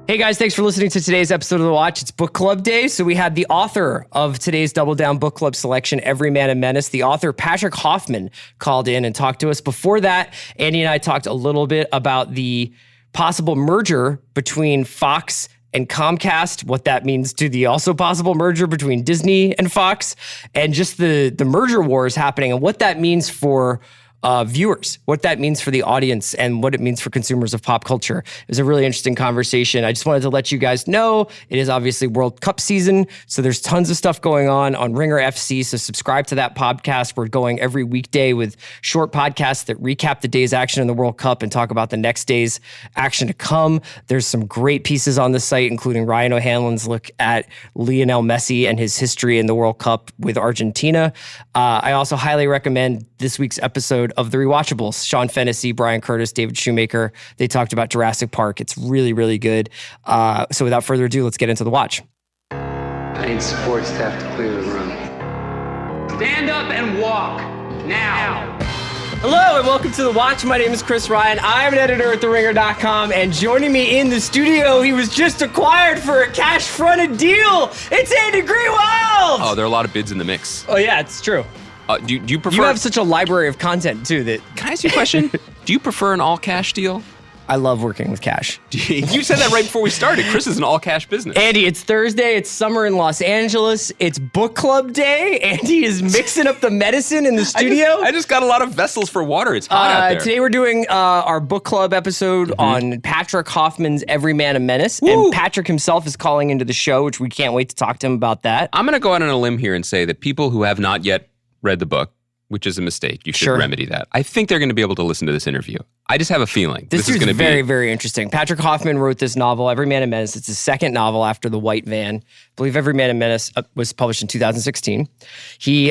Hey guys, thanks for listening to today's episode of The Watch. It's Book Club Day, so we had the author of today's Double Down Book Club selection, Every Man and Menace. The author, Patrick Hoffman, called in and talked to us. Before that, Andy and I talked a little bit about the possible merger between Fox and Comcast, what that means to the also possible merger between Disney and Fox, and just the merger wars happening and what that means for viewers, what that means for the audience and what it means for consumers of pop culture. It was a really interesting conversation. I just wanted to let you guys know it is obviously World Cup season, so there's tons of stuff going on Ringer FC, so subscribe to that podcast. We're going every weekday with short podcasts that recap the day's action in the World Cup and talk about the next day's action to come. There's some great pieces on the site, including Ryan O'Hanlon's look at Lionel Messi and his history in the World Cup with Argentina. I also highly recommend this week's episode of The Rewatchables. Sean Fennessy, Brian Curtis, David Shoemaker, they talked about Jurassic Park. It's really, really good. So without further ado, let's get into The Watch. I need support staff to clear the room. Stand up and walk, now. Hello and welcome to The Watch. My name is Chris Ryan. I'm an editor at TheRinger.com, and joining me in the studio, he was just acquired for a cash-fronted deal. It's Andy Greenwald! Oh, there are a lot of bids in the mix. Oh yeah, it's true. Do you prefer... You have such a library of content, too, that... Can I ask you a question? Do you prefer an all-cash deal? I love working with cash. You said that right before we started. Chris is an all-cash business. Andy, it's Thursday. It's summer in Los Angeles. It's Book Club Day. Andy is mixing up the medicine in the studio. I just got a lot of vessels for water. It's hot out there. Today we're doing our book club episode on Patrick Hoffman's Every Man and Menace. Woo! And Patrick himself is calling into the show, which we can't wait to talk to him about that. I'm going to go out on a limb here and say that people who have not yet read the book, which is a mistake, you should remedy that. I think they're going to be able to listen to this interview. I just have a feeling this is going to be very, very interesting. Patrick Hoffman wrote this novel, Every Man and Menace. It's his second novel after The White Van. I believe Every Man and Menace was published in 2016. He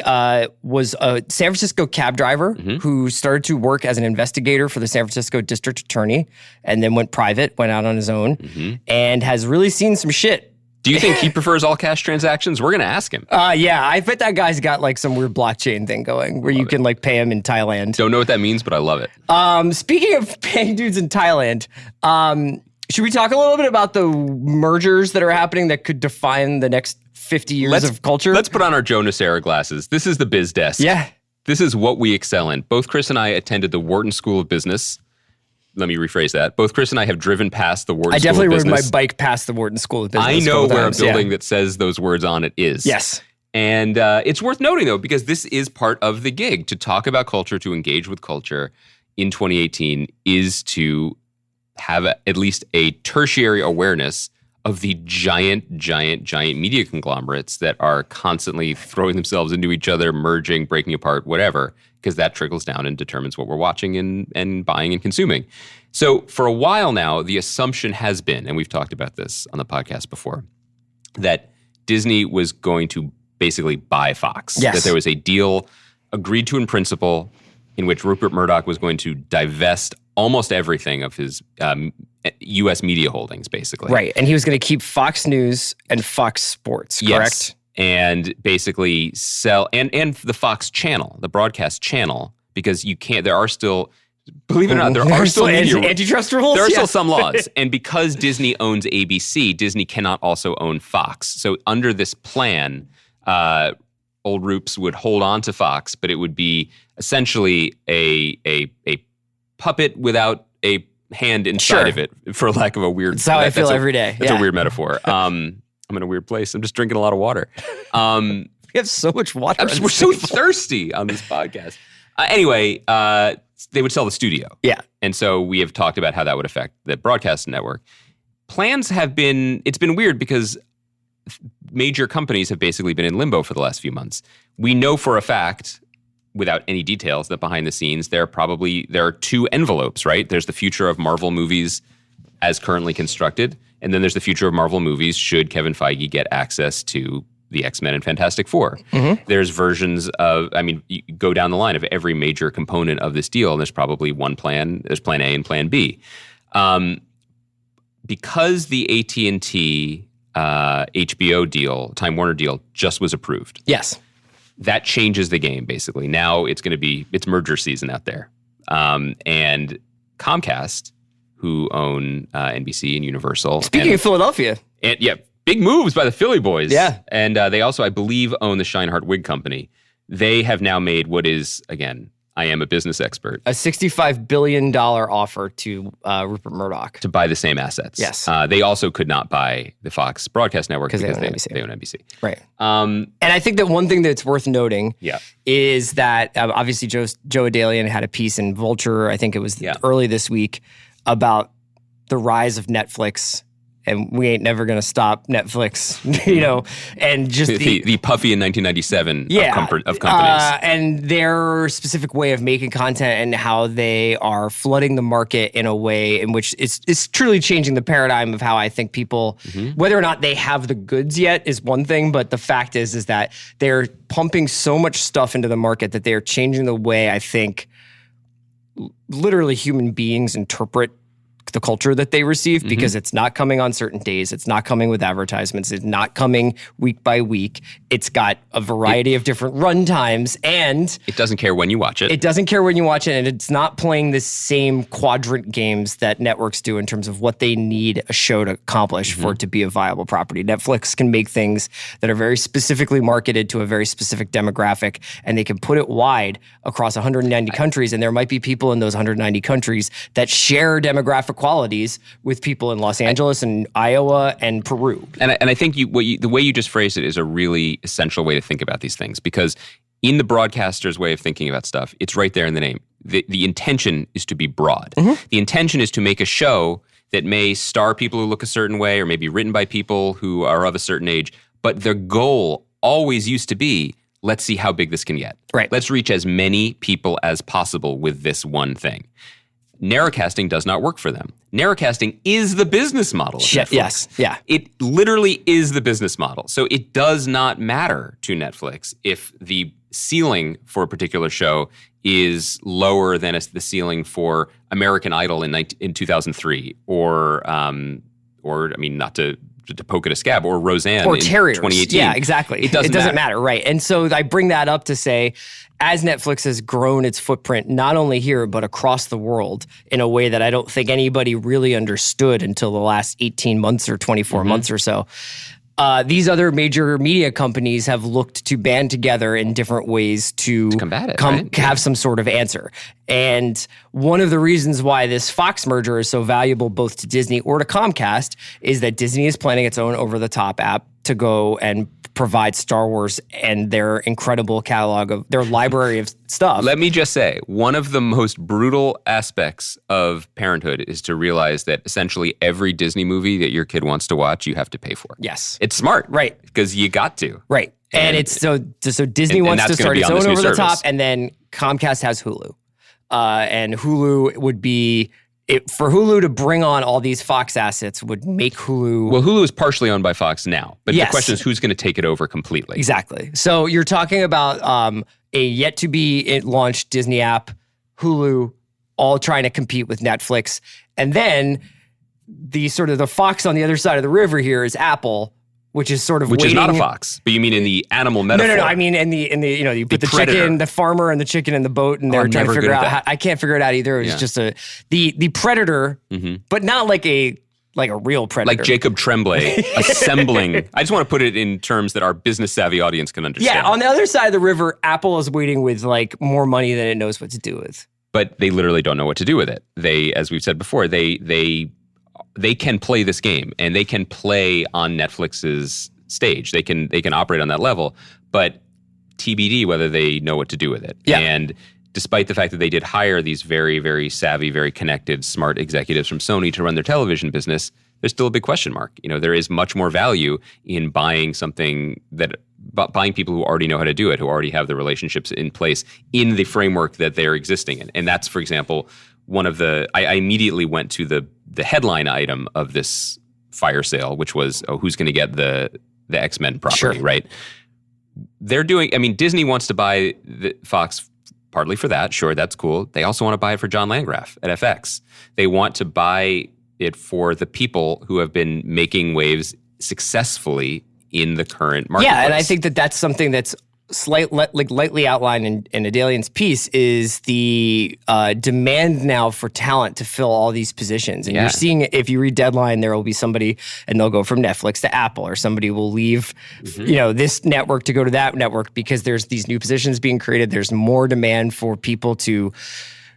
was a San Francisco cab driver who started to work as an investigator for the San Francisco district attorney and then went private, went out on his own, and has really seen some shit. Do you think he prefers all cash transactions? We're going to ask him. Yeah, I bet that guy's got like some weird blockchain thing going where you can like pay him in Thailand. Don't know what that means, but I love it. Speaking of paying dudes in Thailand, should we talk a little bit about the mergers that are happening that could define the next 50 years of culture? Let's put on our Joe Nocera glasses. This is the biz desk. Yeah. This is what we excel in. Both Chris and I attended the Wharton School of Business. Let me rephrase that. Both Chris and I have driven past the Wharton School of Business. I definitely rode my bike past the Wharton School of Business. I know where a building that says those words on it is. Yes. And it's worth noting, though, because this is part of the gig. To talk about culture, to engage with culture in 2018 is to have at least a tertiary awareness of the giant media conglomerates that are constantly throwing themselves into each other, merging, breaking apart, whatever, because that trickles down and determines what we're watching and buying and consuming. So for a while now, the assumption has been, and we've talked about this on the podcast before, that Disney was going to basically buy Fox. Yes. That there was a deal agreed to in principle in which Rupert Murdoch was going to divest almost everything of his U.S. media holdings, basically. Right, and he was going to keep Fox News and Fox Sports, correct? Yes, and basically sell, and the Fox channel, the broadcast channel, because you can't, there are still, believe it or not, there are still antitrust rules? There are still some laws. And because Disney owns ABC, Disney cannot also own Fox. So under this plan, old Roops would hold on to Fox, but it would be essentially a puppet without a hand inside of it, for lack of a weird... That's how I feel every day. That's a weird metaphor. I'm in a weird place. I'm just drinking a lot of water. We have so much water. We're so thirsty on this podcast. Anyway, they would sell the studio. Yeah. And so we have talked about how that would affect the broadcast network. Plans have been... It's been weird because major companies have basically been in limbo for the last few months. We know for a fact, without any details, that behind the scenes, there are two envelopes, right? There's the future of Marvel movies as currently constructed, and then there's the future of Marvel movies should Kevin Feige get access to the X-Men and Fantastic Four. There's versions of, you go down the line of every major component of this deal, and there's probably one plan. There's plan A and plan B. Because the AT&T HBO deal, Time Warner deal, just was approved. Yes. That changes the game, basically. Now it's merger season out there. And Comcast, who own NBC and Universal. Speaking of Philadelphia. And yeah, big moves by the Philly boys. Yeah. And they also, I believe, own the Scheinhardt Wig Company. They have now made what is, again, I am a business expert. A $65 billion offer to Rupert Murdoch. To buy the same assets. Yes. They also could not buy the Fox broadcast network because they own NBC. Right. And I think that one thing that's worth noting is that obviously Joe Adalian had a piece in Vulture, I think it was early this week, about the rise of Netflix. And we ain't never going to stop Netflix, and just the puffy in 1997 of companies. And their specific way of making content and how they are flooding the market in a way in which it's truly changing the paradigm of how I think people, whether or not they have the goods yet is one thing, but the fact is that they're pumping so much stuff into the market that they're changing the way I think literally human beings interpret the culture that they receive, because it's not coming on certain days. It's not coming with advertisements. It's not coming week by week. It's got a variety of different run times, and it doesn't care when you watch it. It doesn't care when you watch it, and it's not playing the same quadrant games that networks do in terms of what they need a show to accomplish for it to be a viable property. Netflix can make things that are very specifically marketed to a very specific demographic, and they can put it wide across 190 countries, and there might be people in those 190 countries that share demographic qualities with people in Los Angeles and Iowa and Peru. And I think the way you just phrased it is a really essential way to think about these things, because in the broadcaster's way of thinking about stuff, it's right there in the name. The intention is to be broad. The intention is to make a show that may star people who look a certain way or may be written by people who are of a certain age, but their goal always used to be, let's see how big this can get. Right. Let's reach as many people as possible with this one thing. Narrowcasting does not work for them. Narrowcasting is the business model of Netflix. Yes, yeah. It literally is the business model. So it does not matter to Netflix if the ceiling for a particular show is lower than the ceiling for American Idol in 2003, or I mean, not to poke at a scab, or Roseanne or in Terriers. 2018. Yeah, exactly. It doesn't matter, right? And so I bring that up to say, as Netflix has grown its footprint, not only here, but across the world in a way that I don't think anybody really understood until the last 18 months or 24 months or so, these other major media companies have looked to band together in different ways to combat it, have some sort of answer. And one of the reasons why this Fox merger is so valuable both to Disney or to Comcast is that Disney is planning its own over-the-top app to go and provide Star Wars and their incredible catalog of their library of stuff. Let me just say, one of the most brutal aspects of parenthood is to realize that essentially every Disney movie that your kid wants to watch, you have to pay for. Yes. It's smart. Right. Because you got to. Right. And it's so Disney wants to start its own over the top, and then Comcast has Hulu. And Hulu would be... for Hulu to bring on all these Fox assets would make Hulu... Well, Hulu is partially owned by Fox now, but Yes. the question is who's going to take it over completely. Exactly. So you're talking about a yet-to-be-launched Disney app, Hulu, all trying to compete with Netflix. And then the Fox on the other side of the river here is Apple, which is sort of Which waiting. is not a fox, but you mean in the animal metaphor. No. I mean in the you put the predator. chicken, the farmer and the chicken in the boat, and they're I'm trying to never figure good out at how, that. I can't figure it out either. It was just the predator, but not like a real predator. Like Jacob Tremblay assembling. I just want to put it in terms that our business savvy audience can understand. Yeah, on the other side of the river, Apple is waiting with like more money than it knows what to do with. But they literally don't know what to do with it. They, as we've said before, they can play this game, and they can play on Netflix's stage. They can operate on that level, but TBD whether they know what to do with it. Yeah. And despite the fact that they did hire these very, very savvy, very connected, smart executives from Sony to run their television business, there's still a big question mark. There is much more value in buying buying people who already know how to do it, who already have the relationships in place in the framework that they're existing in. And that's, for example, one of the, I immediately went to the headline item of this fire sale, which was, who's going to get the X-Men property, right? Disney wants to buy the Fox partly for that. Sure, that's cool. They also want to buy it for John Landgraf at FX. They want to buy it for the people who have been making waves successfully in the current marketplace. Yeah, and I think that that's something that's lightly outlined in Adalian's piece is the demand now for talent to fill all these positions. And you're seeing, if you read Deadline, there will be somebody and they'll go from Netflix to Apple, or somebody will leave, this network to go to that network because there's these new positions being created. There's more demand for people to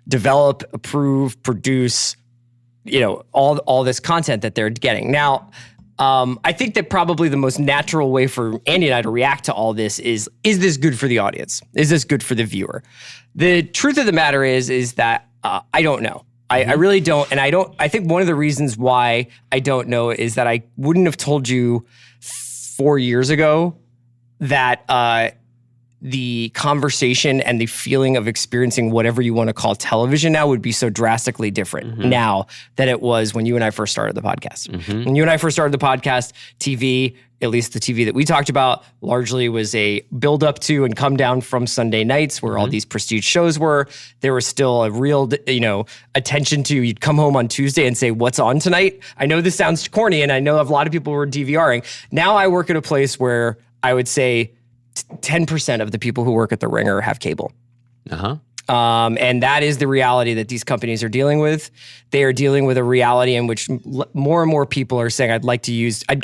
develop, approve, produce, all this content that they're getting. Now, I think that probably the most natural way for Andy and I to react to all this is this good for the audience? Is this good for the viewer? The truth of the matter is that I don't know. I really don't. And I think one of the reasons why I don't know is that I wouldn't have told you 4 years ago that the conversation and the feeling of experiencing whatever you want to call television now would be so drastically different now than it was when you and I first started the podcast. When you and I first started the podcast, TV, at least the TV that we talked about, largely was a build up to and come down from Sunday nights where all these prestige shows were. There was still a real, attention to, you'd come home on Tuesday and say, what's on tonight? I know this sounds corny, and I know a lot of people were DVRing. Now I work at a place where I would say 10% of the people who work at The Ringer have cable. And that is the reality that these companies are dealing with. They are dealing with a reality in which more and more people are saying,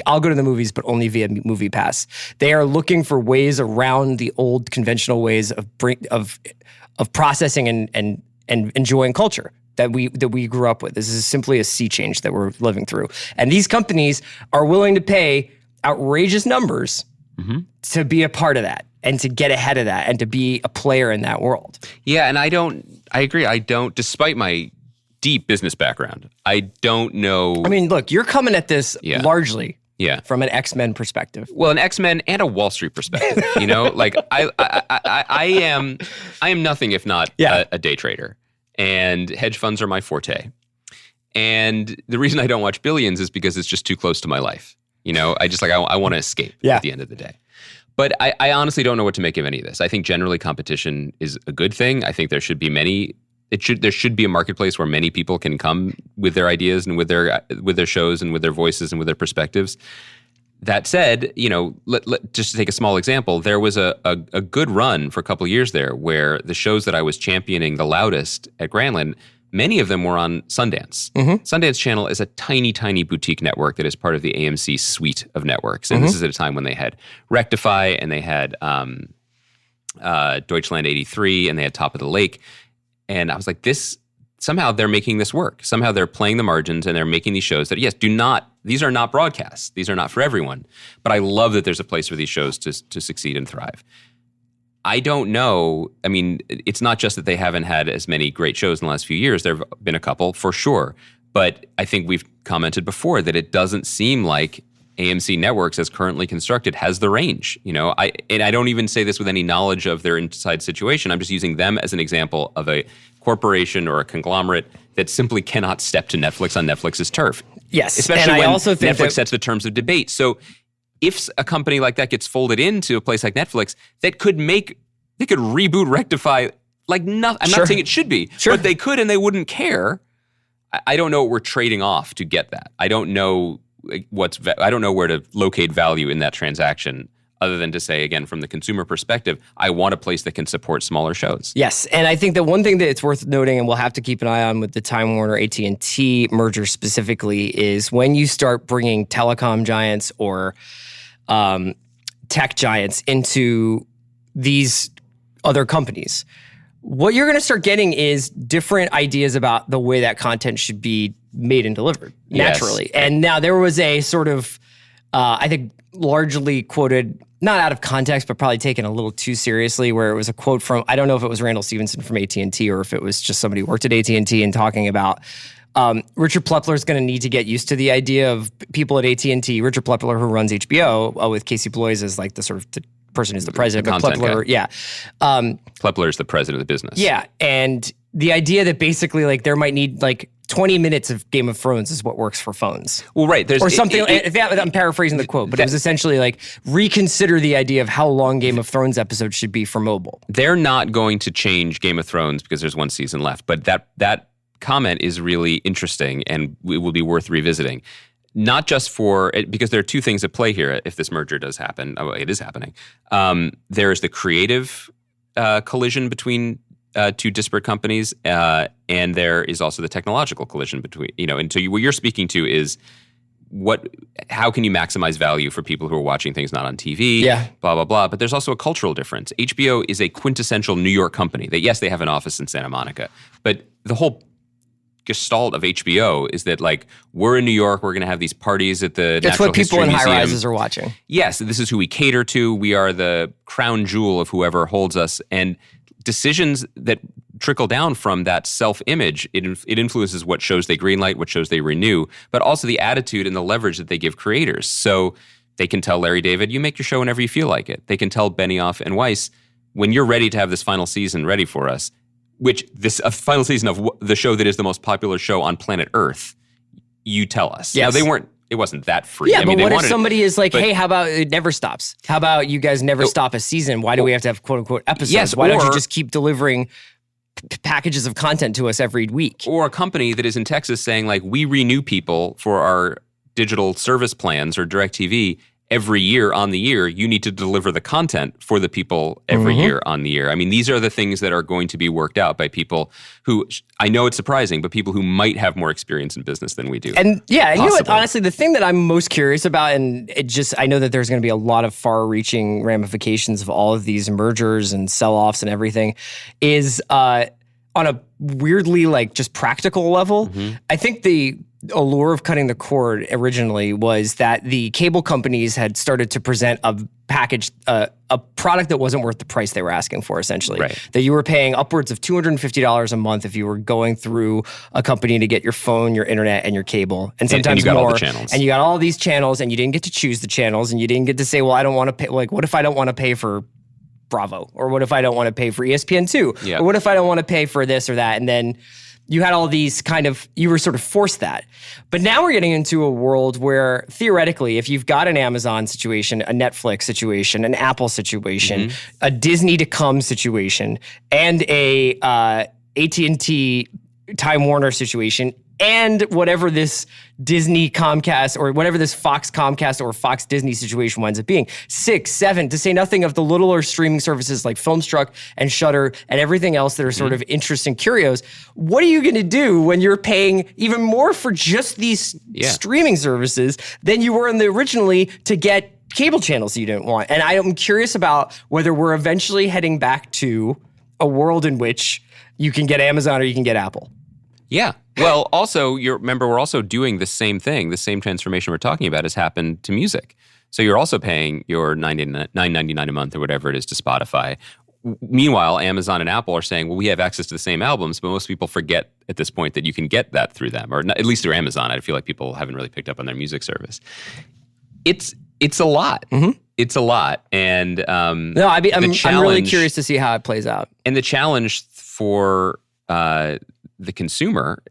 I'll go to the movies, but only via Movie Pass. They are looking for ways around the old conventional ways of processing and enjoying culture that we grew up with. This is simply a sea change that we're living through. And these companies are willing to pay outrageous numbers to be a part of that and to get ahead of that and to be a player in that world. Yeah, and I agree. I don't, despite my deep business background, I don't know. I mean, look, you're coming at this largely from an X-Men perspective. Well, an X-Men and a Wall Street perspective. Like I am nothing if not a day trader, and hedge funds are my forte. And the reason I don't watch Billions is because it's just too close to my life. I want to escape at the end of the day. But I honestly don't know what to make of any of this. I think generally competition is a good thing. I think there should be there should be a marketplace where many people can come with their ideas and with their shows and with their voices and with their perspectives. That said, just to take a small example, there was a good run for a couple of years there where the shows that I was championing the loudest at Greenwald, many of them were on Sundance. Sundance Channel is a tiny, tiny boutique network that is part of the AMC suite of networks. And this is at a time when they had Rectify and they had Deutschland 83 and they had Top of the Lake. And I was like, somehow they're making this work. Somehow they're playing the margins and they're making these shows that, these are not broadcasts. These are not for everyone. But I love that there's a place for these shows to succeed and thrive. I don't know. I mean, it's not just that they haven't had as many great shows in the last few years. There have been a couple, for sure. But I think we've commented before that it doesn't seem like AMC Networks, as currently constructed, has the range. I don't even say this with any knowledge of their inside situation. I'm just using them as an example of a corporation or a conglomerate that simply cannot step to Netflix on Netflix's turf. Yes. Especially when Netflix sets the terms of debate. So if a company like that gets folded into a place like Netflix, they could reboot, Rectify, like nothing. I'm not saying it should be, but they could and they wouldn't care. I don't know what we're trading off to get that. I don't know I don't know where to locate value in that transaction other than to say, again, from the consumer perspective, I want a place that can support smaller shows. Yes, and I think that one thing that it's worth noting, and we'll have to keep an eye on with the Time Warner AT&T merger specifically, is when you start bringing telecom giants or tech giants into these other companies, what you're going to start getting is different ideas about the way that content should be made and delivered naturally. Yes. And now there was a sort of, I think, largely quoted, not out of context, but probably taken a little too seriously, where it was a quote from, I don't know if it was Randall Stevenson from AT&T or if it was just somebody who worked at AT&T and talking about Richard Plepler is going to need to get used to the idea of people at AT&T. Richard Plepler, who runs HBO, with Casey Bloys as like the sort of the person who's the president, but Plepler, Plepler is the president of the business. Yeah, and the idea that basically like there might need like 20 minutes of Game of Thrones is what works for phones. Well, right. Or something. I'm paraphrasing the quote, but it was essentially like reconsider the idea of how long Game of Thrones episodes should be for mobile. They're not going to change Game of Thrones because there's one season left, but that comment is really interesting and it will be worth revisiting. not just because there are two things at play here if this merger does happen. Oh, it is happening. There is the creative collision between two disparate companies, and there is also the technological collision between, and so what you're speaking to is how can you maximize value for people who are watching things not on TV, blah, blah, blah. But there's also a cultural difference. HBO is a quintessential New York company. Yes, they have an office in Santa Monica, but the whole gestalt of HBO is that, like, we're in New York, we're going to have these parties at the That's Natural what people History in Museum. high-rises are watching. Yes, this is who we cater to. We are the crown jewel of whoever holds us. And decisions that trickle down from that self-image, it influences what shows they greenlight, what shows they renew, but also the attitude and the leverage that they give creators. So they can tell Larry David, you make your show whenever you feel like it. They can tell Benioff and Weiss, when you're ready to have this final season ready for us, a final season of the show that is the most popular show on planet Earth, you tell us. Yes. It wasn't that free. Yeah, but what if somebody is like, hey, how about it never stops? How about you guys never stop a season? Why do we have to have quote unquote episodes? Yes, Why don't you just keep delivering packages of content to us every week? Or a company that is in Texas saying, like, we renew people for our digital service plans or DirecTV every year on the year. You need to deliver the content for the people every year on the year. I mean, these are the things that are going to be worked out by people who, I know it's surprising, but people who might have more experience in business than we do. And you know what, honestly, the thing that I'm most curious about, and I know that there's going to be a lot of far-reaching ramifications of all of these mergers and sell-offs and everything, is on a weirdly, like, just practical level. I think the allure of cutting the cord originally was that the cable companies had started to present a package, a product that wasn't worth the price they were asking for, essentially. Right. That you were paying upwards of $250 a month if you were going through a company to get your phone, your internet, and your cable. And sometimes and you got more. all the channels. And you got all these channels, and you didn't get to choose the channels, and you didn't get to say, well, I don't want to pay. Like, what if I don't want to pay for Bravo? Or what if I don't want to pay for ESPN2? Yep. Or what if I don't want to pay for this or that? And then you had all these you were sort of forced that. But now we're getting into a world where theoretically, if you've got an Amazon situation, a Netflix situation, an Apple situation, a Disney to come situation, and a AT&T Time Warner situation, and whatever this Disney Comcast or whatever this Fox Comcast or Fox Disney situation winds up being, 6, 7, to say nothing of the littler streaming services like Filmstruck and Shudder and everything else that are sort of interesting curios. What are you going to do when you're paying even more for just these streaming services than you were originally to get cable channels you didn't want? And I'm curious about whether we're eventually heading back to a world in which you can get Amazon or you can get Apple. Yeah. Well, also, remember, we're also doing the same thing. The same transformation we're talking about has happened to music. So you're also paying your $9.99 a month or whatever it is to Spotify. Meanwhile, Amazon and Apple are saying, well, we have access to the same albums, but most people forget at this point that you can get that through them, or not, at least through Amazon. I feel like people haven't really picked up on their music service. It's a lot. It's a lot. And I'm really curious to see how it plays out. And the challenge for the consumer,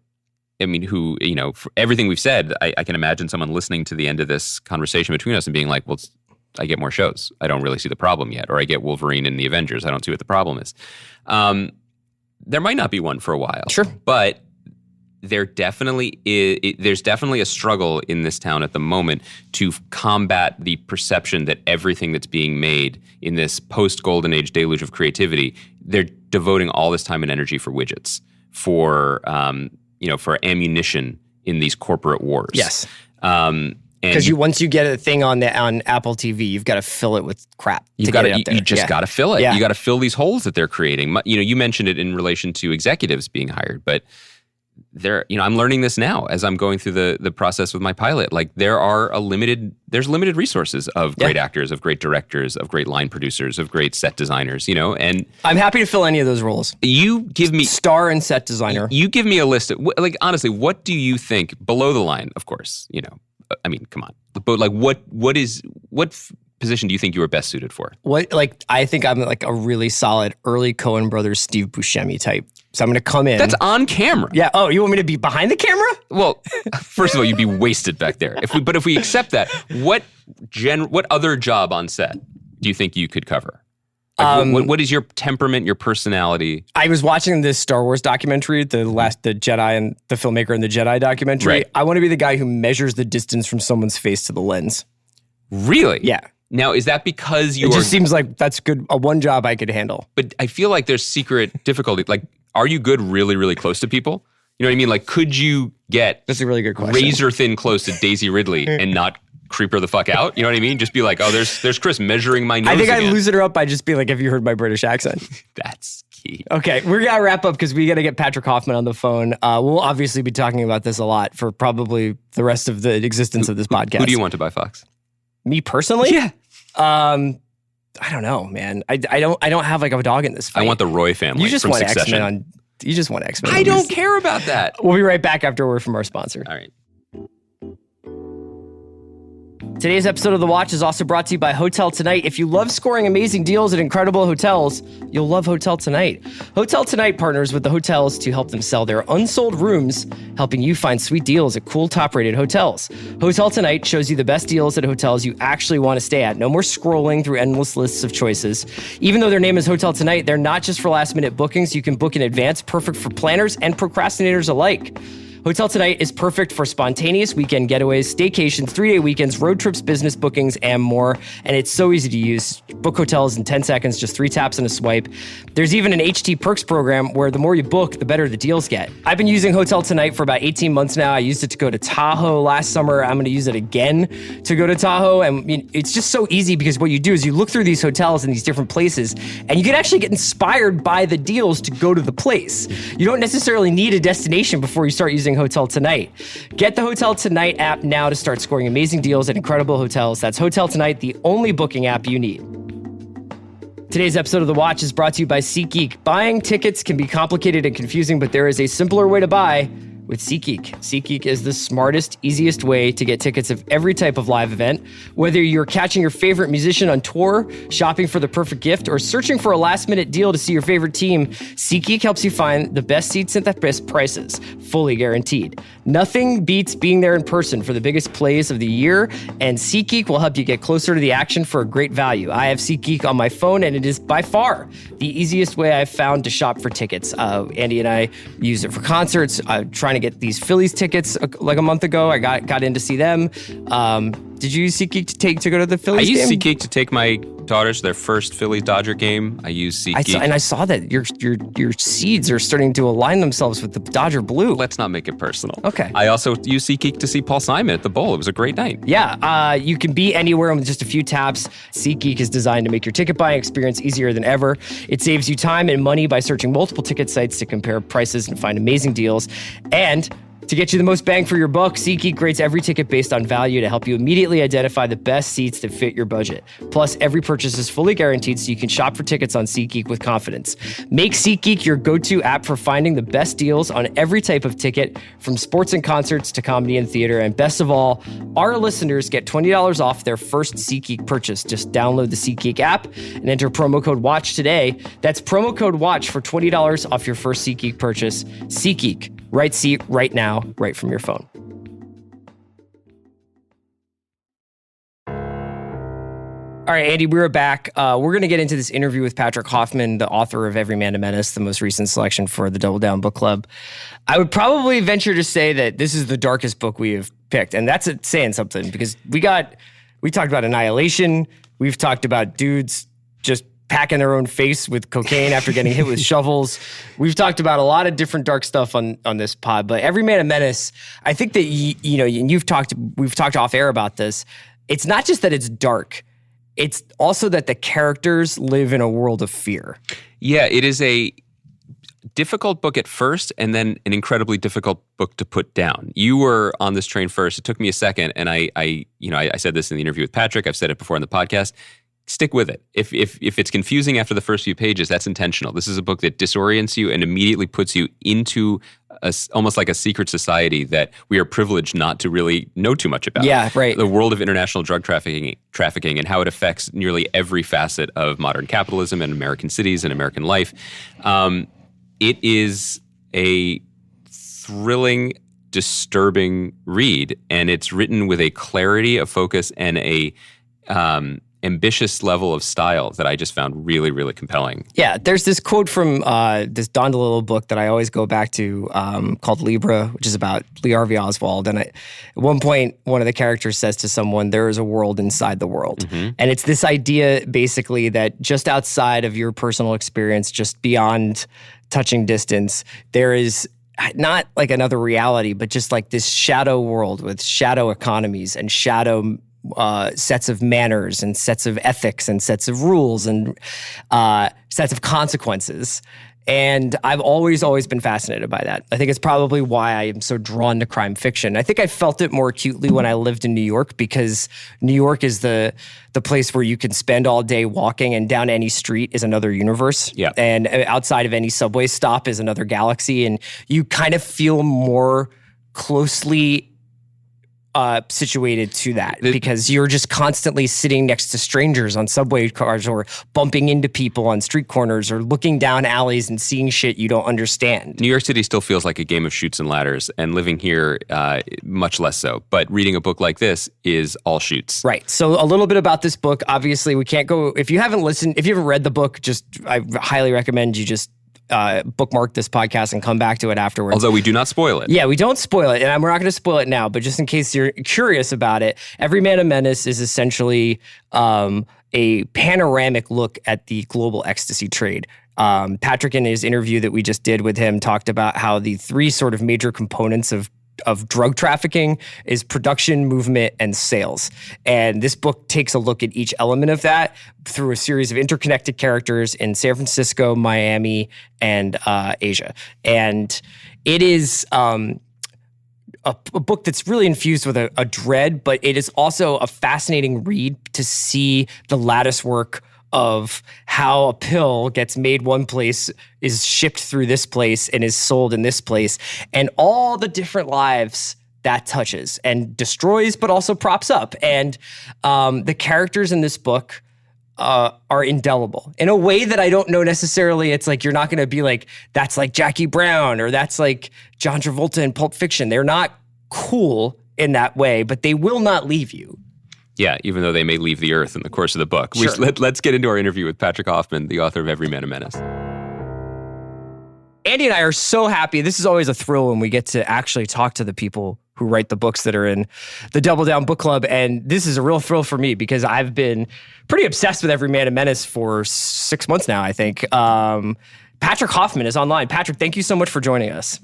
I mean, who, for everything we've said, I can imagine someone listening to the end of this conversation between us and being like, well, I get more shows. I don't really see the problem yet. Or I get Wolverine and the Avengers. I don't see what the problem is. There might not be one for a while. Sure. But there's definitely a struggle in this town at the moment to combat the perception that everything that's being made in this post-Golden Age deluge of creativity, they're devoting all this time and energy for widgets, for ammunition in these corporate wars. Yes. Because once you get a thing on Apple TV, you've got to fill it with crap. You just got to fill it. Yeah. You got to fill these holes that they're creating. You mentioned it in relation to executives being hired, but I'm learning this now as I'm going through the process with my pilot. Like, there's limited resources of great actors, of great directors, of great line producers, of great set designers, and I'm happy to fill any of those roles. You give me star and set designer. You give me a list of, like, honestly, what do you think below the line? Of course, I mean, come on, but like, what position do you think you were best suited for? I think I'm like a really solid early Coen Brothers Steve Buscemi type. So I'm going to come in. That's on camera. Yeah. Oh, you want me to be behind the camera? Well, first of all, you'd be wasted back there. If we accept that, what other job on set do you think you could cover? Like, what is your temperament, your personality? I was watching this Star Wars documentary, the Jedi and the filmmaker and the Jedi documentary. Right. I want to be the guy who measures the distance from someone's face to the lens. Really? Yeah. Now, is that because It just seems like that's good. One job I could handle. But I feel like there's secret difficulty. Like, are you good really, really close to people? You know what I mean? Like, could you get That's a really good question. razor thin close to Daisy Ridley and not creep her the fuck out? You know what I mean? Just be like, oh, there's Chris measuring my nose. I think again. I'd loosen her up by just being like, have you heard my British accent? That's key. Okay, we're going to wrap up because we got to get Patrick Hoffman on the phone. We'll obviously be talking about this a lot for probably the rest of the existence of this podcast. Who do you want to buy Fox? Me personally? Yeah. I don't know, man. I don't have like a dog in this fight. I want the Roy family. You just from want Succession. X-Men on. You just want X-Men. I don't care about that. We'll be right back after a word from our sponsor. All right. Today's episode of The Watch is also brought to you by Hotel Tonight. If you love scoring amazing deals at incredible hotels, you'll love Hotel Tonight. Hotel Tonight partners with the hotels to help them sell their unsold rooms, helping you find sweet deals at cool top-rated hotels. Hotel Tonight shows you the best deals at hotels you actually want to stay at. No more scrolling through endless lists of choices. Even though their name is Hotel Tonight, they're not just for last-minute bookings. You can book in advance, perfect for planners and procrastinators alike. Hotel Tonight is perfect for spontaneous weekend getaways, staycations, 3-day weekends, road trips, business bookings, and more. And it's so easy to use. Book hotels in 10 seconds, just 3 taps and a swipe. There's even an HT Perks program where the more you book, the better the deals get. I've been using Hotel Tonight for about 18 months now. I used it to go to Tahoe last summer. I'm going to use it again to go to Tahoe. And it's just so easy because what you do is you look through these hotels in these different places and you can actually get inspired by the deals to go to the place. You don't necessarily need a destination before you start using Hotel Tonight. Get the Hotel Tonight app now to start scoring amazing deals at incredible hotels. That's Hotel Tonight, the only booking app you need. Today's episode of The Watch is brought to you by SeatGeek. Buying tickets can be complicated and confusing, but there is a simpler way to buy with SeatGeek. SeatGeek is the smartest, easiest way to get tickets of every type of live event. Whether you're catching your favorite musician on tour, shopping for the perfect gift, or searching for a last-minute deal to see your favorite team, SeatGeek helps you find the best seats at the best prices, fully guaranteed. Nothing beats being there in person for the biggest plays of the year, and SeatGeek will help you get closer to the action for a great value. I have SeatGeek on my phone, and it is by far the easiest way I've found to shop for tickets. Andy and I use it for concerts. Trying to get these Phillies tickets like a month ago. I got in to see them. Did you use SeatGeek to go to the Phillies game? I use SeatGeek to take my daughters to their first Phillies-Dodger game. I use SeatGeek. I saw that your seeds are starting to align themselves with the Dodger blue. Let's not make it personal. Okay. I also use SeatGeek to see Paul Simon at the Bowl. It was a great night. Yeah, you can be anywhere with just a few taps. SeatGeek is designed to make your ticket buying experience easier than ever. It saves you time and money by searching multiple ticket sites to compare prices and find amazing deals. And to get you the most bang for your buck, SeatGeek rates every ticket based on value to help you immediately identify the best seats that fit your budget. Plus, every purchase is fully guaranteed so you can shop for tickets on SeatGeek with confidence. Make SeatGeek your go-to app for finding the best deals on every type of ticket, from sports and concerts to comedy and theater. And best of all, our listeners get $20 off their first SeatGeek purchase. Just download the SeatGeek app and enter promo code WATCH today. That's promo code WATCH for $20 off your first SeatGeek purchase. SeatGeek. Right seat, right now, right from your phone. All right, Andy, we're back. We're going to get into this interview with Patrick Hoffman, the author of Every Man a Menace, the most recent selection for the Double Down Book Club. I would probably venture to say that this is the darkest book we have picked, and that's saying something, because we talked about annihilation. We've talked about dudes just packing their own face with cocaine after getting hit with shovels. We've talked about a lot of different dark stuff on this pod, but Every Man a Menace, I think that, we've talked off air about this. It's not just that it's dark. It's also that the characters live in a world of fear. Yeah, it is a difficult book at first and then an incredibly difficult book to put down. You were on this train first. It took me a second, and I said this in the interview with Patrick. I've said it before on the podcast. Stick with it. If it's confusing after the first few pages, that's intentional. This is a book that disorients you and immediately puts you into almost like a secret society that we are privileged not to really know too much about. Yeah, right. The world of international drug trafficking and how it affects nearly every facet of modern capitalism and American cities and American life. It is a thrilling, disturbing read, and it's written with a clarity, a focus, and ambitious level of style that I just found really, really compelling. Yeah, there's this quote from this Don DeLillo book that I always go back to called Libra, which is about Lee Harvey Oswald. And at one point, one of the characters says to someone, there is a world inside the world. Mm-hmm. And it's this idea, basically, that just outside of your personal experience, just beyond touching distance, there is not like another reality, but just like this shadow world with shadow economies and shadow sets of manners and sets of ethics and sets of rules and sets of consequences. And I've always been fascinated by that. I think it's probably why I am so drawn to crime fiction. I think I felt it more acutely when I lived in New York, because New York is the place where you can spend all day walking, and down any street is another universe. Yeah. And outside of any subway stop is another galaxy. And you kind of feel more closely situated to that, because you're just constantly sitting next to strangers on subway cars, or bumping into people on street corners, or looking down alleys and seeing shit you don't understand. New York City still feels like a game of chutes and ladders, and living here, much less so. But reading a book like this is all chutes. Right. So a little bit about this book. Obviously, we can't go, if you haven't read the book, I highly recommend you just bookmark this podcast and come back to it afterwards. Although we do not spoil it. Yeah, we don't spoil it. And we're not going to spoil it now, but just in case you're curious about it, Every Man a Menace is essentially a panoramic look at the global ecstasy trade. Patrick, in his interview that we just did with him, talked about how the three sort of major components of drug trafficking is production, movement, and sales. And this book takes a look at each element of that through a series of interconnected characters in San Francisco, Miami, and Asia. And it is a book that's really infused with a dread, but it is also a fascinating read to see the lattice work of how a pill gets made one place, is shipped through this place, and is sold in this place, and all the different lives that touches and destroys, but also props up. And the characters in this book are indelible in a way that I don't know necessarily. It's like, you're not going to be like, that's like Jackie Brown, or that's like John Travolta in Pulp Fiction. They're not cool in that way, but they will not leave you. Yeah, even though they may leave the earth in the course of the book. Sure. Let's get into our interview with Patrick Hoffman, the author of Every Man a Menace. Andy and I are so happy. This is always a thrill when we get to actually talk to the people who write the books that are in the Double Down Book Club. And this is a real thrill for me, because I've been pretty obsessed with Every Man a Menace for 6 months now, I think. Patrick Hoffman is online. Patrick, thank you so much for joining us.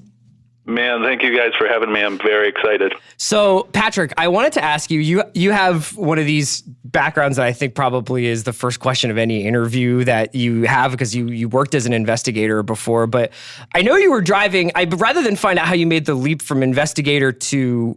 Man, thank you guys for having me. I'm very excited. So, Patrick, I wanted to ask you, you have one of these backgrounds that I think probably is the first question of any interview that you have, because you worked as an investigator before. But I know you were driving, rather than find out how you made the leap from investigator to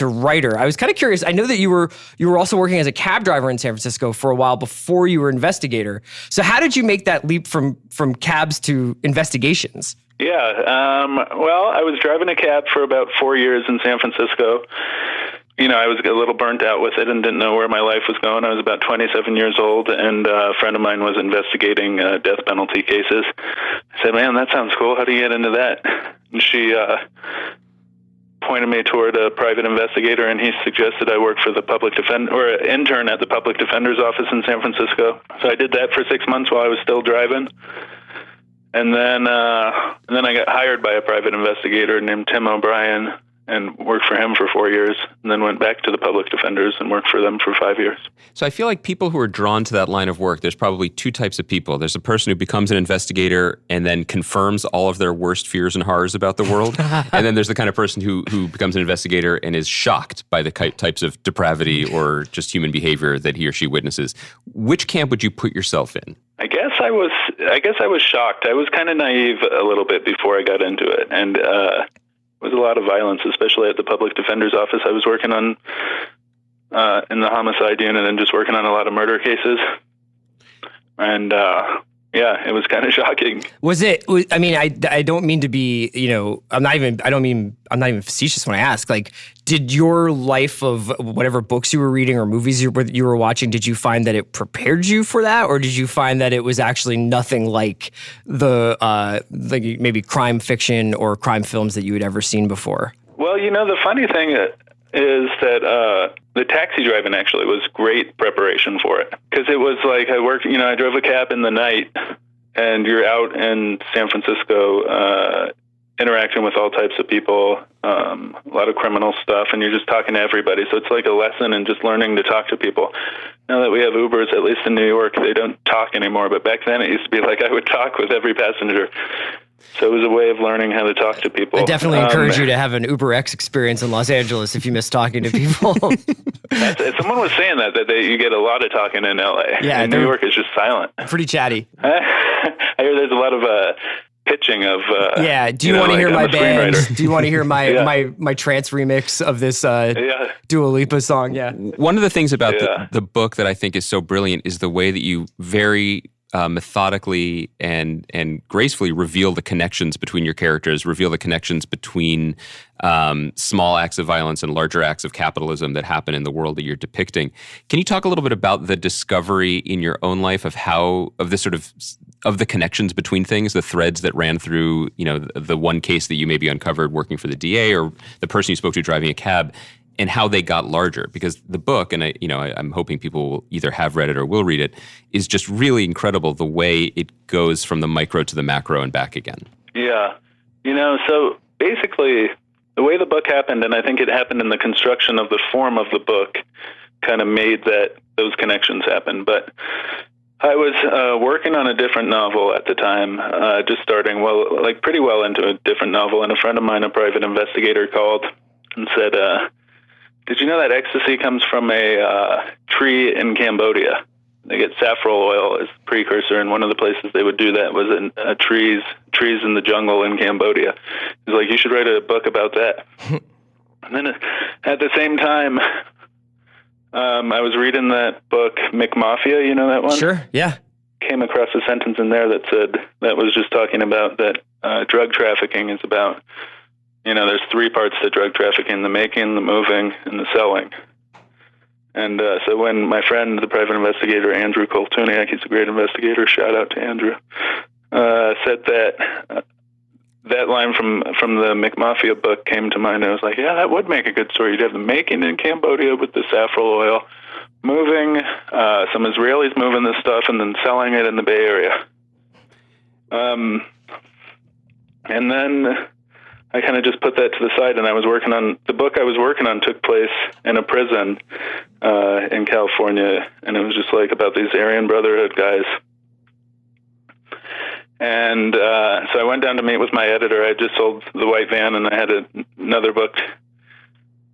writer, I was kind of curious. I know that you were also working as a cab driver in San Francisco for a while before you were investigator. So how did you make that leap from cabs to investigations? Yeah, well, I was driving a cab for about 4 years in San Francisco. You know, I was a little burnt out with it and didn't know where my life was going. I was about 27 years old, and a friend of mine was investigating death penalty cases. I said, man, that sounds cool. How do you get into that? And she pointed me toward a private investigator, and he suggested I work for the public defender, or an intern at the public defender's office in San Francisco. So I did that for 6 months while I was still driving. And then I got hired by a private investigator named Tim O'Brien, and worked for him for 4 years, and then went back to the public defenders and worked for them for 5 years. So I feel like people who are drawn to that line of work, there's probably two types of people. There's a person who becomes an investigator and then confirms all of their worst fears and horrors about the world. And then there's the kind of person who becomes an investigator and is shocked by the types of depravity or just human behavior that he or she witnesses. Which camp would you put yourself in? I guess I was shocked. I was kind of naive a little bit before I got into it, and there was a lot of violence, especially at the public defender's office. I was working on in the homicide unit and just working on a lot of murder cases, and yeah, it was kind of shocking. Was it? I mean, I don't mean to be, I'm not even facetious when I ask. Like, did your life of whatever books you were reading or movies you were watching, did you find that it prepared you for that, or did you find that it was actually nothing like the like maybe crime fiction or crime films that you had ever seen before? Well, the funny thing, is that the taxi driving actually was great preparation for it. Because it was like I drove a cab in the night, and you're out in San Francisco interacting with all types of people, a lot of criminal stuff, and you're just talking to everybody. So it's like a lesson in just learning to talk to people. Now that we have Ubers, at least in New York, they don't talk anymore. But back then it used to be like I would talk with every passenger. So it was a way of learning how to talk to people. I definitely encourage you to have an UberX experience in Los Angeles if you miss talking to people. Someone was saying that you get a lot of talking in LA. Yeah, New York is just silent. Pretty chatty. I hear there's a lot of pitching of. Do you want to hear my band? Do you want to hear my trance remix of this Dua Lipa song? Yeah. One of the things about the book that I think is so brilliant is the way that you very methodically and gracefully reveal the connections between your characters, reveal the connections between small acts of violence and larger acts of capitalism that happen in the world that you're depicting. Can you talk a little bit about the discovery in your own life of the connections between things, the threads that ran through, the one case that you maybe uncovered working for the DA or the person you spoke to driving a cab, and how they got larger? Because the book, and I'm hoping people will either have read it or will read it, is just really incredible the way it goes from the micro to the macro and back again. Yeah. So basically the way the book happened, and I think it happened in the construction of the form of the book, kind of made those connections happen. But I was working on a different novel at the time, just starting pretty well into a different novel, and a friend of mine, a private investigator, called and said, did you know that ecstasy comes from a tree in Cambodia? They get saffron oil as precursor, and one of the places they would do that was in trees in the jungle in Cambodia. He's like, you should write a book about that. And then at the same time, I was reading that book, McMafia, you know that one? Sure, yeah. Came across a sentence in there that was just talking about that drug trafficking is about, there's three parts to drug trafficking: the making, the moving, and the selling. And so when my friend, the private investigator, Andrew Koltuniak, he's a great investigator, shout out to Andrew, said that line from the McMafia book came to mind. I was like, yeah, that would make a good story. You'd have the making in Cambodia with the saffron oil, moving, some Israelis moving this stuff, and then selling it in the Bay Area. And then I kind of just put that to the side, and the book I was working on took place in a prison in California, and it was just like about these Aryan Brotherhood guys. And so I went down to meet with my editor. I had just sold The White Van, and I had another book,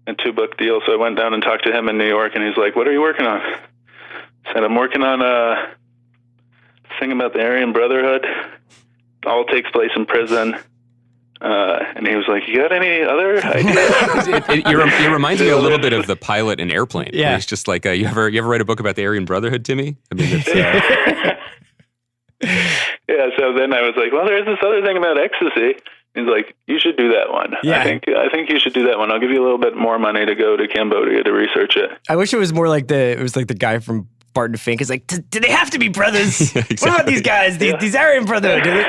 a 2-book deal. So I went down and talked to him in New York, and he's like, what are you working on? I said, I'm working on a thing about the Aryan Brotherhood. It all takes place in prison. And he was like, you got any other ideas? It reminds me a little bit of the pilot in Airplane. Yeah. It's just like, you ever write a book about the Aryan Brotherhood, Timmy? I mean, it's, yeah, so then I was like, well, there's this other thing about ecstasy. He's like, you should do that one. Yeah. I think you should do that one. I'll give you a little bit more money to go to Cambodia to research it. I wish it was more like the guy from Barton Fink is like, do they have to be brothers? Yeah, exactly. What about these guys? These Aryan Brotherhood?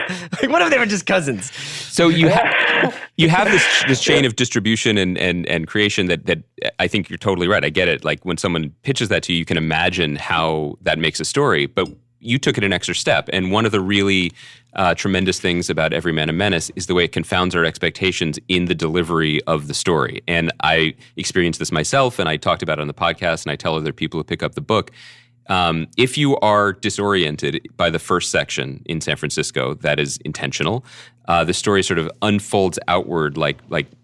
What if they were just cousins? So you have this chain of distribution and creation that I think you're totally right. I get it. Like when someone pitches that to you, you can imagine how that makes a story. But you took it an extra step. And one of the really tremendous things about Every Man a Menace is the way it confounds our expectations in the delivery of the story. And I experienced this myself, and I talked about it on the podcast, and I tell other people who pick up the book. If you are disoriented by the first section in San Francisco, that is intentional. The story sort of unfolds outward like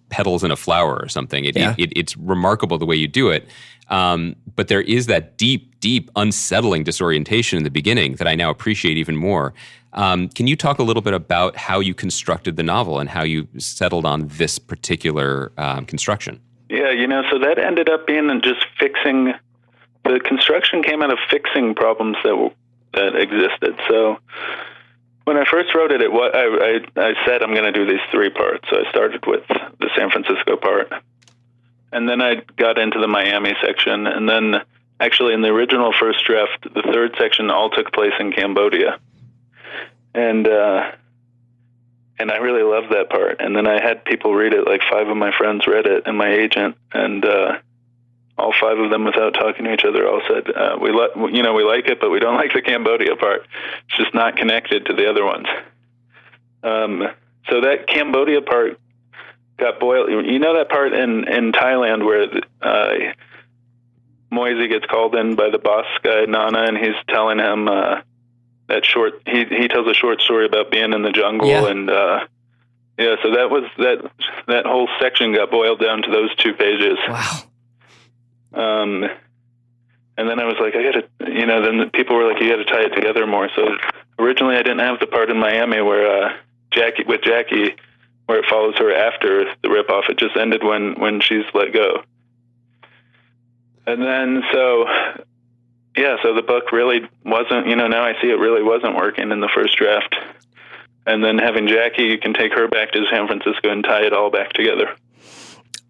petals in a flower or something. It's remarkable the way you do it. But there is that deep, unsettling disorientation in the beginning that I now appreciate even more. Can you talk a little bit about how you constructed the novel and how you settled on this particular construction? Yeah, so that ended up being just fixing. The construction came out of fixing problems that existed. So when I first wrote it, I said I'm going to do these 3 parts. So I started with the San Francisco part, and then I got into the Miami section, and then actually in the original first draft, the 3rd section all took place in Cambodia, and And I really loved that part. And then I had people read it, like 5 of my friends read it, and my agent, and all 5 of them, without talking to each other, all said, we like it, but we don't like the Cambodia part. It's just not connected to the other ones. So that Cambodia part got boiled. You know that part in Thailand where Moisey gets called in by the boss guy, Nana, and he's telling him that short. He tells a short story about being in the jungle, and so that was that whole section got boiled down to those 2 pages. Wow. And then I was like, then the people were like, you got to tie it together more. So originally I didn't have the part in Miami where Jackie, where it follows her after the ripoff. It just ended when she's let go. And then, so the book really wasn't, now I see it really wasn't working in the first draft. And then having Jackie, you can take her back to San Francisco and tie it all back together.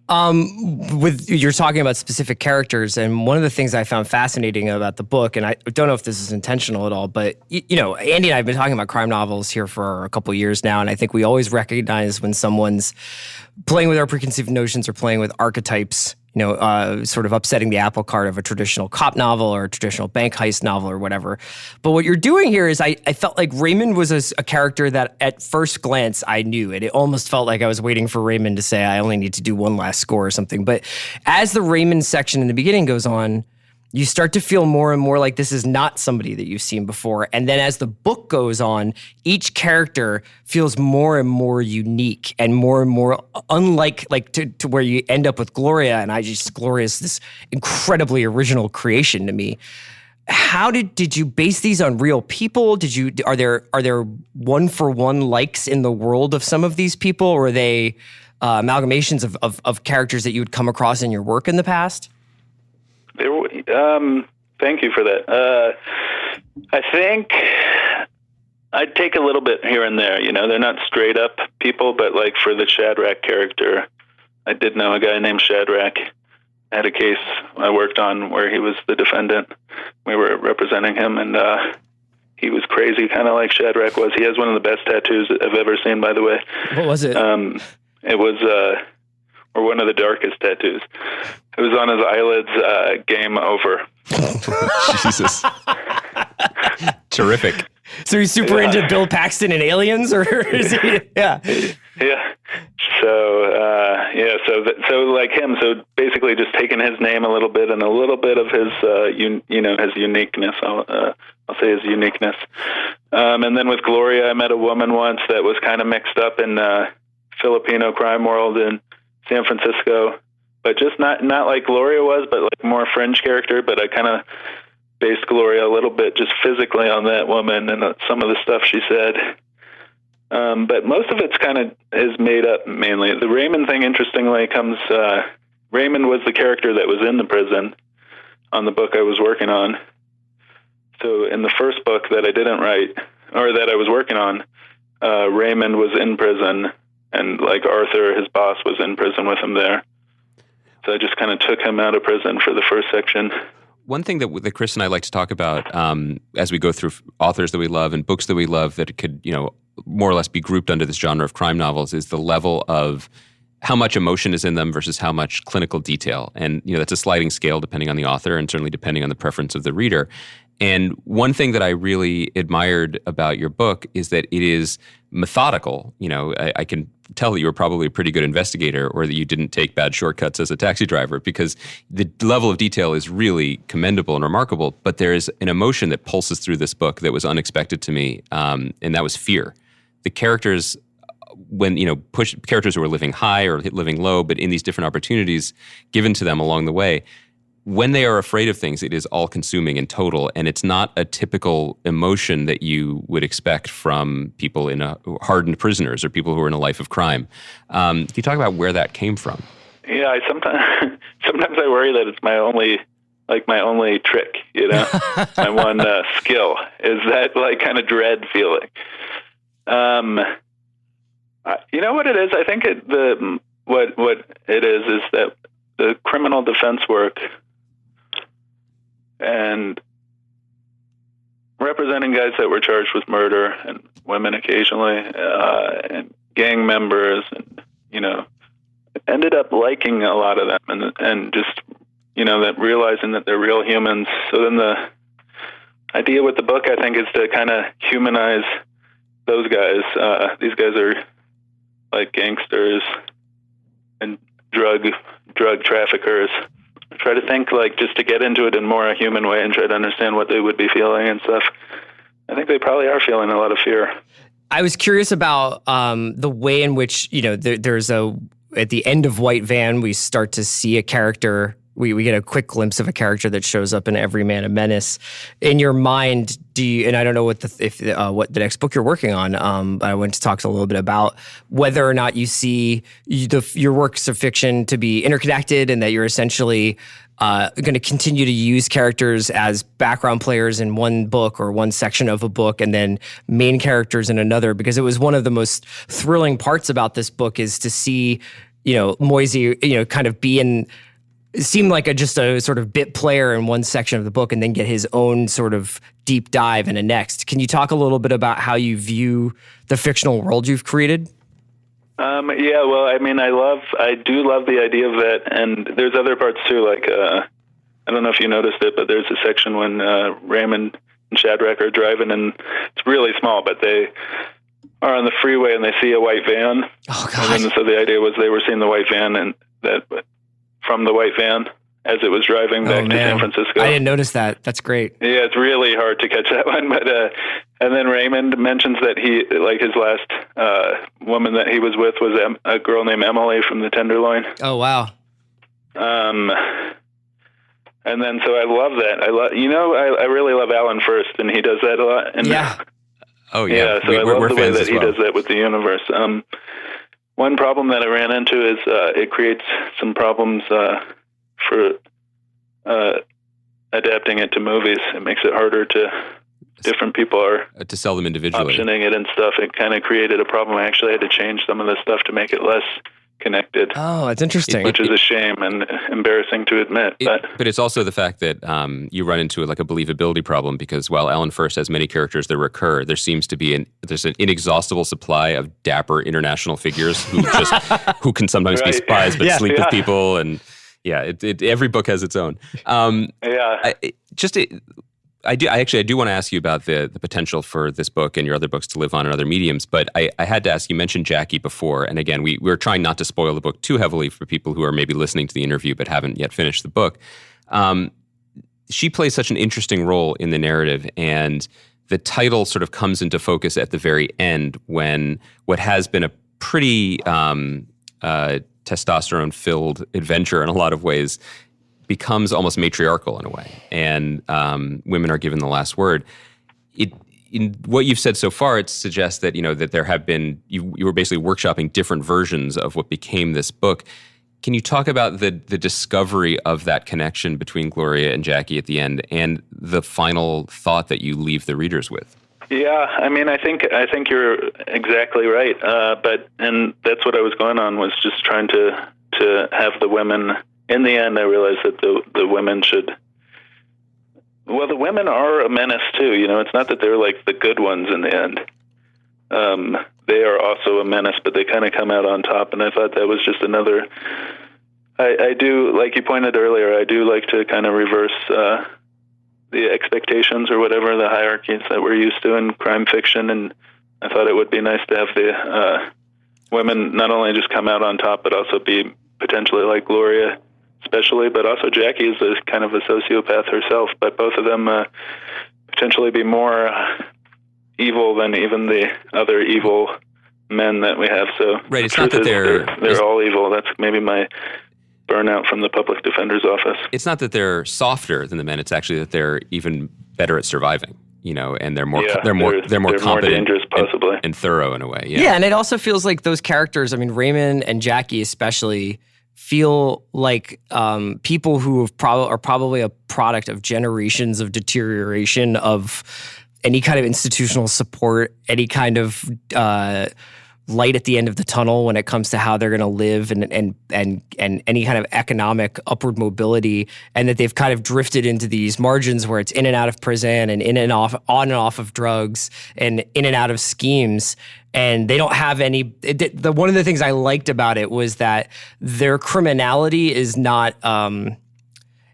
You're talking about specific characters, and one of the things I found fascinating about the book, and I don't know if this is intentional at all, but Andy and I have been talking about crime novels here for a couple of years now, and I think we always recognize when someone's playing with our preconceived notions or playing with archetypes, sort of upsetting the apple cart of a traditional cop novel or a traditional bank heist novel or whatever. But what you're doing here is I felt like Raymond was a character that at first glance I knew, and it almost felt like I was waiting for Raymond to say, I only need to do one last score or something. But as the Raymond section in the beginning goes on, you start to feel more and more like this is not somebody that you've seen before. And then as the book goes on, each character feels more and more unique and more unlike, like to where you end up with Gloria. And Gloria is this incredibly original creation to me. How did you base these on real people? Are there 1-for-1 likes in the world of some of these people, or are they amalgamations of characters that you would come across in your work in the past? Thank you for that. I think I'd take a little bit here and there. They're not straight up people, but like for the Shadrach character, I did know a guy named Shadrach. I had a case I worked on where he was the defendant. We were representing him, and he was crazy, kind of like Shadrach was. He has one of the best tattoos I've ever seen, by the way. What was it? It was or one of the darkest tattoos. It was on his eyelids, game over. Jesus. Terrific. So he's super into Bill Paxton and Aliens, or is he? Yeah. Yeah. So like him, so basically just taking his name a little bit and a little bit of his, his uniqueness. I'll say his uniqueness. And then with Gloria, I met a woman once that was kind of mixed up in Filipino crime world in San Francisco, but just not like Gloria was, but like more fringe character. But I kind of based Gloria a little bit just physically on that woman and some of the stuff she said. But most of it's kind of is made up mainly. The Raymond thing, interestingly, Raymond was the character that was in the prison on the book I was working on. So in the first book that I didn't write, or that I was working on, Raymond was in prison, and like Arthur, his boss, was in prison with him there. So I just kind of took him out of prison for the first section. One thing that Chris and I like to talk about as we go through authors that we love and books that we love that could, more or less be grouped under this genre of crime novels is the level of how much emotion is in them versus how much clinical detail. And, that's a sliding scale depending on the author and certainly depending on the preference of the reader. And one thing that I really admired about your book is that it is methodical. I can tell that you were probably a pretty good investigator, or that you didn't take bad shortcuts as a taxi driver, because the level of detail is really commendable and remarkable. But there is an emotion that pulses through this book that was unexpected to me, and that was fear. The characters, when characters who are living high or living low, but in these different opportunities given to them along the way, when they are afraid of things, it is all-consuming and total, and it's not a typical emotion that you would expect from people hardened prisoners or people who are in a life of crime. Can you talk about where that came from? Yeah, sometimes I worry that it's my only trick, my one skill is that like kind of dread feeling. You know what it is? I think what it is that the criminal defense work and representing guys that were charged with murder and women occasionally, and gang members, and ended up liking a lot of them, and just that realizing that they're real humans. So then the idea with the book, I think, is to kind of humanize those guys. These guys are like gangsters and drug traffickers. I try to think just to get into it in more a human way and try to understand what they would be feeling and stuff. I think they probably are feeling a lot of fear. I was curious about the way in which, there's at the end of White Van, we start to see a character. We get a quick glimpse of a character that shows up in Every Man a Menace. In your mind, and I don't know what the next book you're working on, but I went to talk a little bit about whether or not you see your works of fiction to be interconnected, and that you're essentially going to continue to use characters as background players in one book or one section of a book, and then main characters in another. Because it was one of the most thrilling parts about this book is to see, Moisey, kind of be in. Seem like just a sort of bit player in one section of the book, and then get his own sort of deep dive in a next. Can you talk a little bit about how you view the fictional world you've created? Yeah, well, I mean, I do love the idea of that, and there's other parts too. I don't know if you noticed it, but there's a section when Raymond and Shadrach are driving, and it's really small, but they are on the freeway and they see a white van. Oh God! And then, so the idea was they were seeing the white van, and that. From the white van as it was driving back to San Francisco. I didn't notice that. That's great. Yeah, it's really hard to catch that one. But and then Raymond mentions that he, his last woman that he was with was a girl named Emily from the Tenderloin. Oh wow. And then so I love that. I really love Alan First, and he does that a lot. And, yeah. Oh yeah. So I love the way that he does that with the universe. One problem that I ran into is it creates some problems for adapting it to movies. It makes it harder different people are to sell them individually, optioning it and stuff. It kind of created a problem. I actually had to change some of the stuff to make it less connected. Oh, that's interesting. Which is a shame and embarrassing to admit. But it's also the fact that you run into a believability problem, because while Alan First has many characters that recur, there seems to be there's an inexhaustible supply of dapper international figures who can sometimes be spies but sleep with people, and every book has its own. I do want to ask you about the potential for this book and your other books to live on in other mediums, but I had to ask, you mentioned Jackie before, and again, we're trying not to spoil the book too heavily for people who are maybe listening to the interview but haven't yet finished the book. She plays such an interesting role in the narrative, and the title sort of comes into focus at the very end when what has been a pretty testosterone-filled adventure in a lot of ways becomes almost matriarchal in a way, and women are given the last word. In what you've said so far, it suggests that that there have been you were basically workshopping different versions of what became this book. Can you talk about the discovery of that connection between Gloria and Jackie at the end, and the final thought that you leave the readers with? Yeah, I mean, I think you're exactly right. And that's what I was going on, was just trying to have the women. In the end, I realized that the women should. Well, the women are a menace too. It's not that they're like the good ones in the end. They are also a menace, but they kind of come out on top. And I thought that was just another. I do, like you pointed earlier, I do like to kind of reverse the expectations or whatever, the hierarchies that we're used to in crime fiction. And I thought it would be nice to have the women not only just come out on top, but also be potentially like Gloria, especially, but also Jackie is a kind of a sociopath herself, but both of them potentially be more evil than even the other evil men that we have. So right, it's not that they're all evil. That's maybe my burnout from the public defender's office. It's not that they're softer than the men. It's actually that they're even better at surviving. And they're more competent, more dangerous, possibly, and thorough in a way. Yeah, and it also feels like those characters. I mean, Raymond and Jackie especially feel like people who are probably a product of generations of deterioration of any kind of institutional support, any kind of light at the end of the tunnel when it comes to how they're going to live and any kind of economic upward mobility, and that they've kind of drifted into these margins where it's in and out of prison and in and off, on and off of drugs and in and out of schemes. And they don't have any. One of the things I liked about it was that their criminality is not.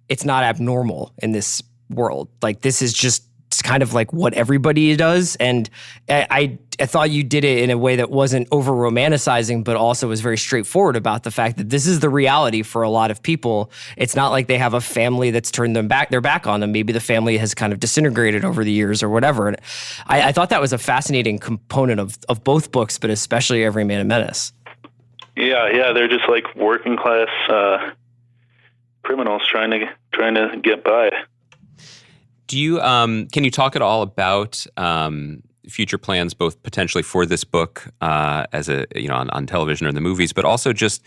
It's not abnormal in this world. Like, this is just kind of like what everybody does. And I thought you did it in a way that wasn't over romanticizing, but also was very straightforward about the fact that this is the reality for a lot of people. It's not like they have a family that's turned their back on them. Maybe the family has kind of disintegrated over the years or whatever. And I thought that was a fascinating component of both books, but especially Every Man in Menace. Yeah. They're just like working class criminals trying to get by. Do you can you talk at all about future plans, both potentially for this book as a on television or in the movies, but also just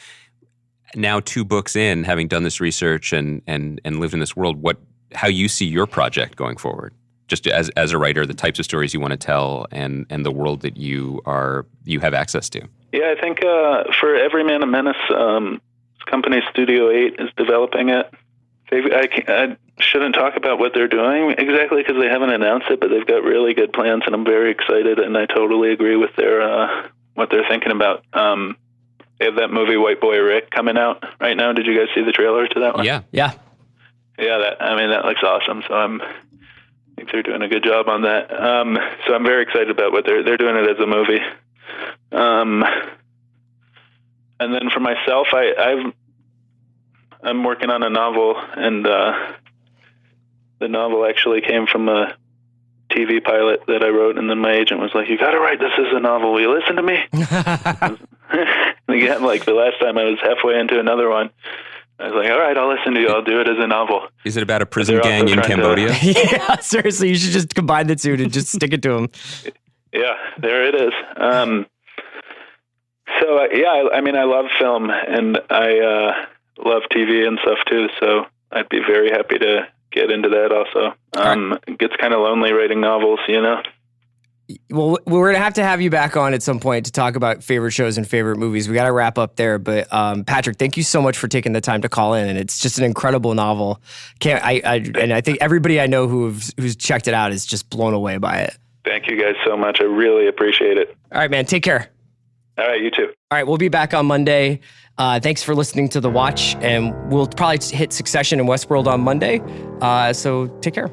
now 2 books in, having done this research and lived in this world, how you see your project going forward, just as a writer, the types of stories you want to tell and the world that you have access to? Yeah, I think for Every Man a Menace, company Studio 8 is developing it. I shouldn't talk about what they're doing exactly because they haven't announced it, but they've got really good plans, and I'm very excited, and I totally agree with their what they're thinking about. They have that movie White Boy Rick coming out right now. Did you guys see the trailer to that one? Yeah. That looks awesome. So I think they're doing a good job on that. So I'm very excited about what they're doing it as a movie. And then for myself, I'm working on a novel, and the novel actually came from a TV pilot that I wrote, and then my agent was like, "You got to write this as a novel. Will you listen to me?" And again, like the last time I was halfway into another one, I was like, "All right, I'll listen to you. I'll do it as a novel." Is it about a prison gang in Cambodia? Yeah, seriously, you should just combine the two and just stick it to them. Yeah, there it is. I love film, and I love TV and stuff too, so I'd be very happy to get into that also. It gets kind of lonely writing novels, Well, we're going to have you back on at some point to talk about favorite shows and favorite movies. We got to wrap up there, but Patrick, thank you so much for taking the time to call in, and it's just an incredible novel. And I think everybody I know who's checked it out is just blown away by it. Thank you guys so much. I really appreciate it. All right, man. Take care. All right, you too. All right, we'll be back on Monday. Thanks for listening to The Watch, and we'll probably hit Succession and Westworld on Monday. So take care.